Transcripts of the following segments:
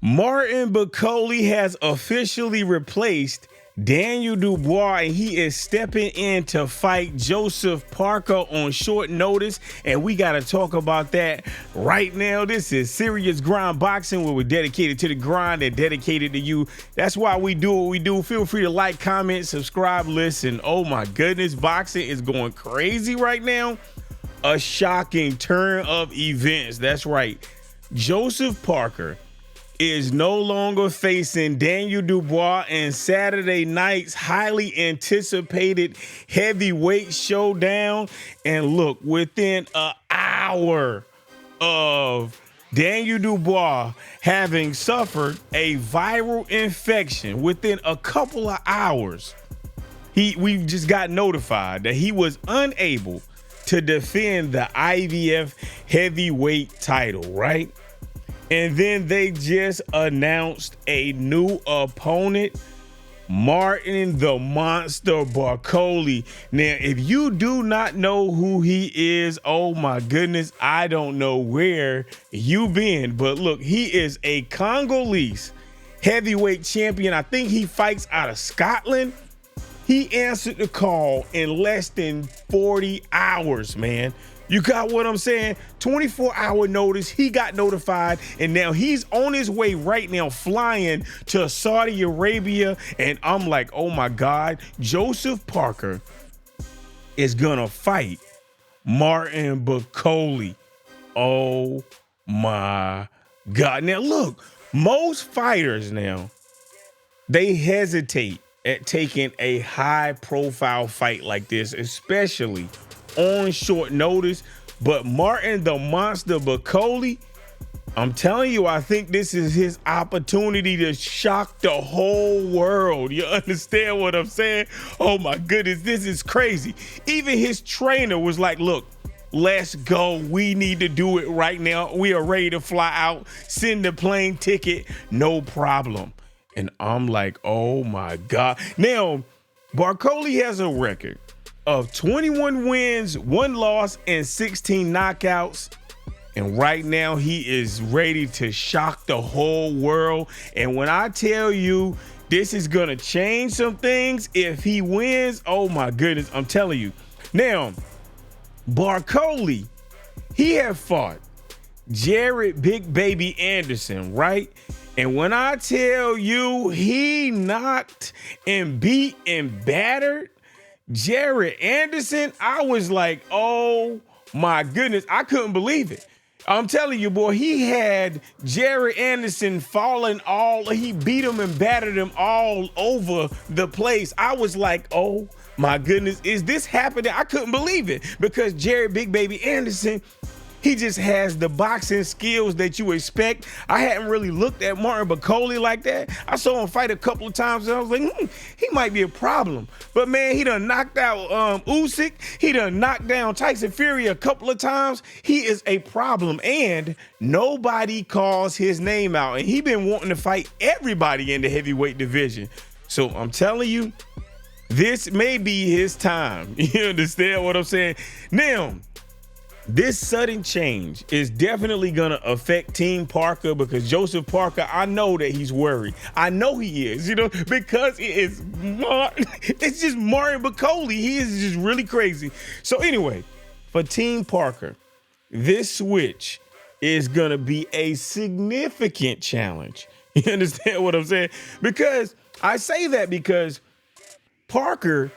Martin Bakole has officially replaced Daniel Dubois, and he is stepping in to fight Joseph Parker on short notice. And we got to talk about that right now. This is Serious Grind Boxing, where we're dedicated to the grind and dedicated to you. That's why we do what we do. Feel free to like, comment, subscribe, listen. Oh my goodness, boxing is going crazy right now. A shocking turn of events. That's right. Joseph Parker is no longer facing Daniel Dubois in Saturday night's highly anticipated heavyweight showdown. And look, within an hour of Daniel Dubois having suffered a viral infection, within a couple of hours, we just got notified that he was unable to defend the IBF heavyweight title, right? And then they just announced a new opponent, Martin the Monster Bakole. Now, if you do not know who he is, oh my goodness, I don't know where you've been. But look, he is a Congolese heavyweight champion. I think he fights out of Scotland. He answered the call in less than 40 hours, man. You got what I'm saying? 24-hour notice. He got notified, and now he's on his way right now, flying to Saudi Arabia. And I'm like, oh my God, Joseph Parker is gonna fight Martin Bakole. Oh my God. Now look, most fighters now, they hesitate at taking a high-profile fight like this, especially on short notice. But Martin the Monster Bakole, I'm telling you, I think this is his opportunity to shock the whole world. You understand what I'm saying? Oh my goodness, this is crazy. Even his trainer was like, look, let's go. We need to do it right now. We are ready to fly out, send the plane ticket, no problem. And I'm like, oh my God. Now, Bakole has a record of 21 wins, 1 loss, and 16 knockouts. And right now, he is ready to shock the whole world. And when I tell you this is going to change some things if he wins, oh my goodness, I'm telling you. Now, Bakole, he had fought Jared Big Baby Anderson, right? And when I tell you he knocked and beat and battered Jared Anderson, I was like, oh my goodness, I couldn't believe it. I'm telling you, boy, he had Jared Anderson falling he beat him and battered him all over the place. I was like, oh my goodness, is this happening? I couldn't believe it, because Jared Big Baby Anderson, he just has the boxing skills that you expect. I hadn't really looked at Martin Bakole like that. I saw him fight a couple of times, and I was like, he might be a problem. But man, he done knocked out Usyk. He done knocked down Tyson Fury a couple of times. He is a problem, and nobody calls his name out. And he been wanting to fight everybody in the heavyweight division. So I'm telling you, this may be his time. You understand what I'm saying? Now, this sudden change is definitely going to affect Team Parker, because Joseph Parker, I know that he's worried. I know he is, because it's just Martin Bakole. He is just really crazy. So anyway, for Team Parker, this switch is going to be a significant challenge. You understand what I'm saying? Because I say that because Parker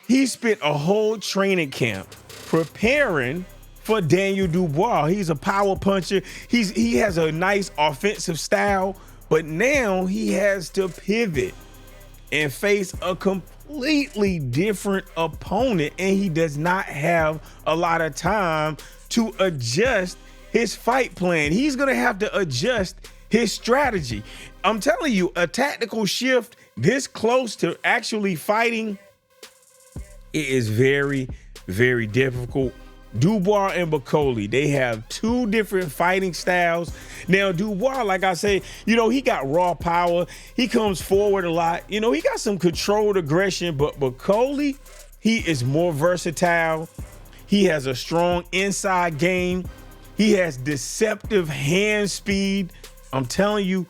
he spent a whole training camp preparing for Daniel Dubois. He's a power puncher. He has a nice offensive style, but now he has to pivot and face a completely different opponent, and he does not have a lot of time to adjust his fight plan. He's going to have to adjust his strategy. I'm telling you, a tactical shift this close to actually fighting, it is very, very difficult. Dubois and Bakole, they have two different fighting styles. Now, Dubois, like I say, he got raw power. He comes forward a lot. He got some controlled aggression, but Bakole, he is more versatile. He has a strong inside game. He has deceptive hand speed. I'm telling you,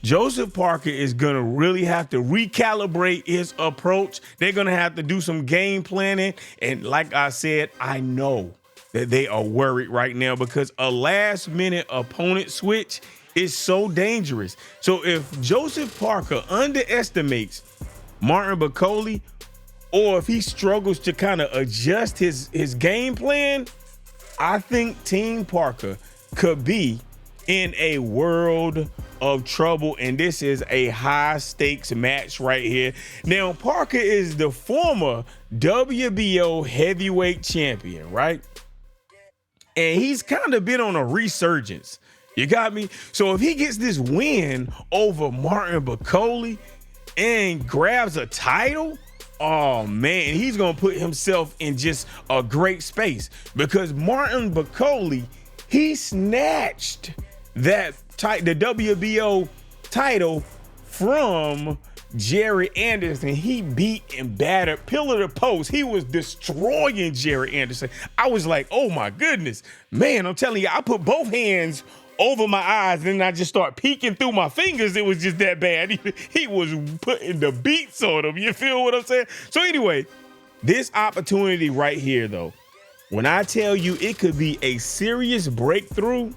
Joseph Parker is going to really have to recalibrate his approach. They're going to have to do some game planning. And like I said, I know that they are worried right now because a last-minute opponent switch is so dangerous. So if Joseph Parker underestimates Martin Bakole, or if he struggles to kind of adjust his game plan, I think Team Parker could be in a world of trouble, and this is a high stakes match right here. Now, Parker is the former WBO heavyweight champion, right? And he's kind of been on a resurgence. You got me? So if he gets this win over Martin Bakole and grabs a title, oh man, he's gonna put himself in just a great space because Martin Bakole, he snatched the WBO title from Jerry Anderson. He beat and battered pillar to post. He was destroying Jerry Anderson. I was like, oh my goodness, man, I'm telling you, I put both hands over my eyes and I just start peeking through my fingers. It was just that bad. He was putting the beats on him. You feel what I'm saying? So anyway, this opportunity right here, though, when I tell you it could be a serious breakthrough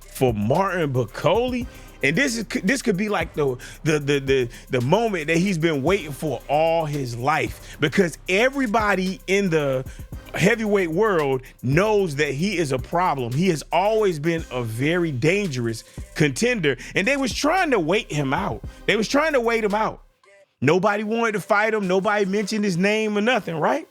for Martin Bakole, and this could be like the moment that he's been waiting for all his life, because everybody in the heavyweight world knows that he is a problem. He has always been a very dangerous contender, and they was trying to wait him out. They was trying to wait him out. Nobody wanted to fight him. Nobody mentioned his name or nothing, right?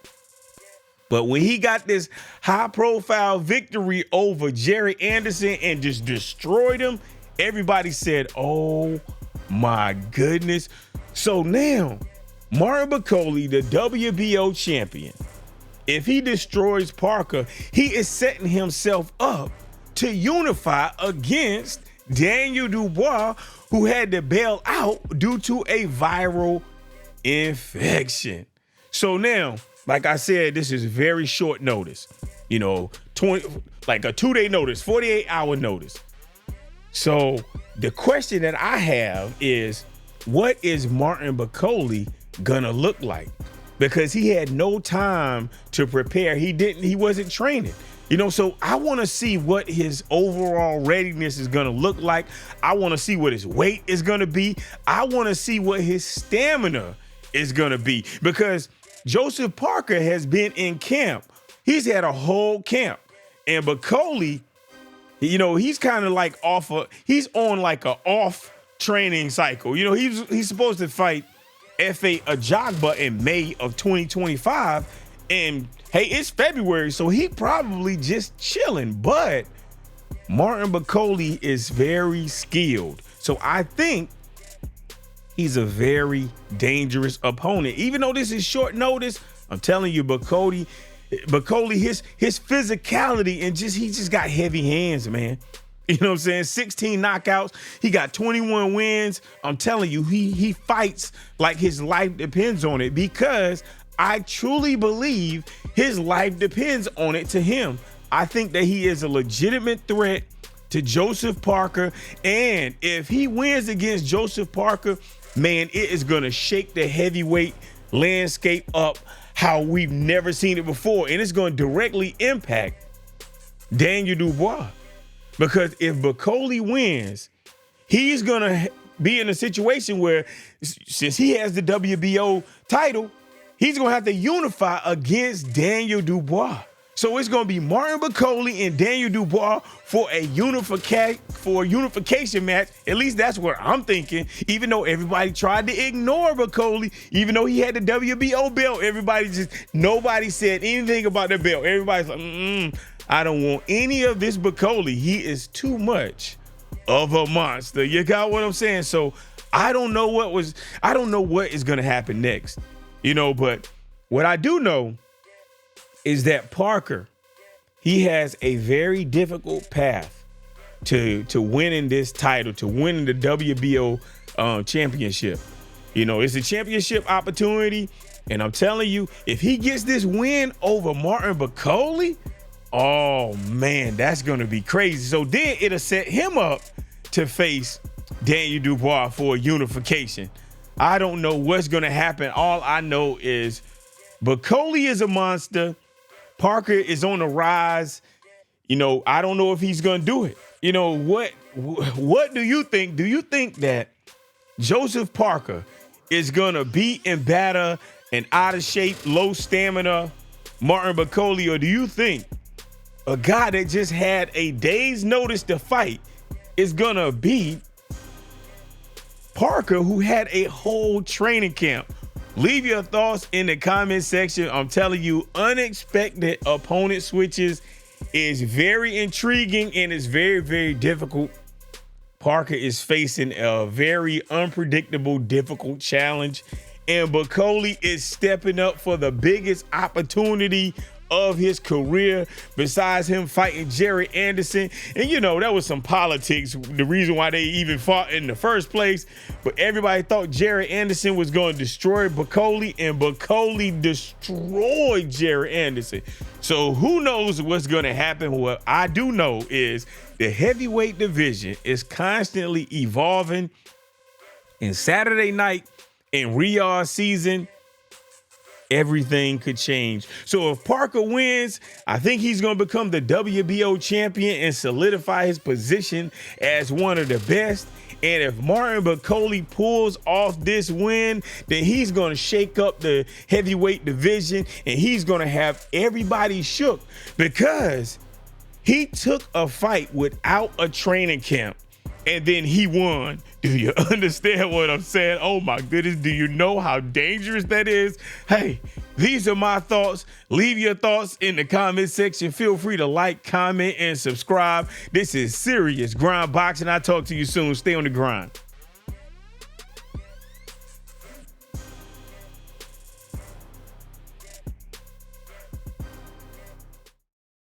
But when he got this high-profile victory over Jerry Anderson and just destroyed him, everybody said, oh my goodness. So now, Martin Bakole, the WBO champion, if he destroys Parker, he is setting himself up to unify against Daniel Dubois, who had to bail out due to a viral infection. So now, like I said, this is very short notice, you know, like a 2-day notice, 48-hour notice. So the question that I have is, what is Martin Bakole gonna look like? Because he had no time to prepare. He wasn't training, you know, so I want to see what his overall readiness is going to look like. I want to see what his weight is going to be. I want to see what his stamina is going to be, because Joseph Parker has been in camp. He's had a whole camp, and Bakole, you know, he's kind of like he's on like a off training cycle. You know, he's supposed to fight F.A. Ajagba in May of 2025, and hey, it's February, so he probably just chilling. But Martin Bakole is very skilled, so I think he's a very dangerous opponent. Even though this is short notice, I'm telling you, Bakole, his physicality and he just got heavy hands, man. You know what I'm saying? 16 knockouts. He got 21 wins. I'm telling you, he fights like his life depends on it, because I truly believe his life depends on it to him. I think that he is a legitimate threat to Joseph Parker. And if he wins against Joseph Parker, man, it is going to shake the heavyweight landscape up how we've never seen it before. And it's going to directly impact Daniel Dubois. Because if Bakole wins, he's going to be in a situation where, since he has the WBO title, he's going to have to unify against Daniel Dubois. So it's going to be Martin Bakole and Daniel Dubois for a unification match. At least that's what I'm thinking. Even though everybody tried to ignore Bakole, even though he had the WBO belt, nobody said anything about the belt. Everybody's like, I don't want any of this Bakole. He is too much of a monster. You got what I'm saying? So I don't know what is going to happen next, you know, but what I do know is that Parker, he has a very difficult path to winning this title, to winning the WBO championship. You know, it's a championship opportunity, and I'm telling you, if he gets this win over Martin Bakole, Oh man, that's gonna be crazy. So then it'll set him up to face Daniel Dubois for unification. I don't know what's gonna happen. All I know is Bakole is a monster. Parker is on the rise. I don't know if he's gonna do it. What do you think? Do you think that Joseph Parker is gonna beat and batter an out of shape, low stamina Martin Bakole, or do you think a guy that just had a day's notice to fight is gonna be Parker, who had a whole training camp? Leave your thoughts in the comment section. I'm telling you, unexpected opponent switches is very intriguing and it's very, very difficult. Parker is facing a very unpredictable, difficult challenge, and Bakole is stepping up for the biggest opportunity of his career besides him fighting Jerry Anderson. And that was some politics, the reason why they even fought in the first place. But everybody thought Jerry Anderson was going to destroy Bakole, and Bakole destroyed Jerry Anderson. So who knows what's going to happen? What I do know is the heavyweight division is constantly evolving. And Saturday night in Riyadh season, everything could change. So if Parker wins, I think he's going to become the WBO champion and solidify his position as one of the best. And if Martin Bakole pulls off this win, then he's going to shake up the heavyweight division and he's going to have everybody shook because he took a fight without a training camp and then he won. Do you understand what I'm saying? Oh my goodness, do you know how dangerous that is? Hey, these are my thoughts. Leave your thoughts in the comment section. Feel free to like, comment, and subscribe. This is Serious Grind Boxing. I'll talk to you soon. Stay on the grind.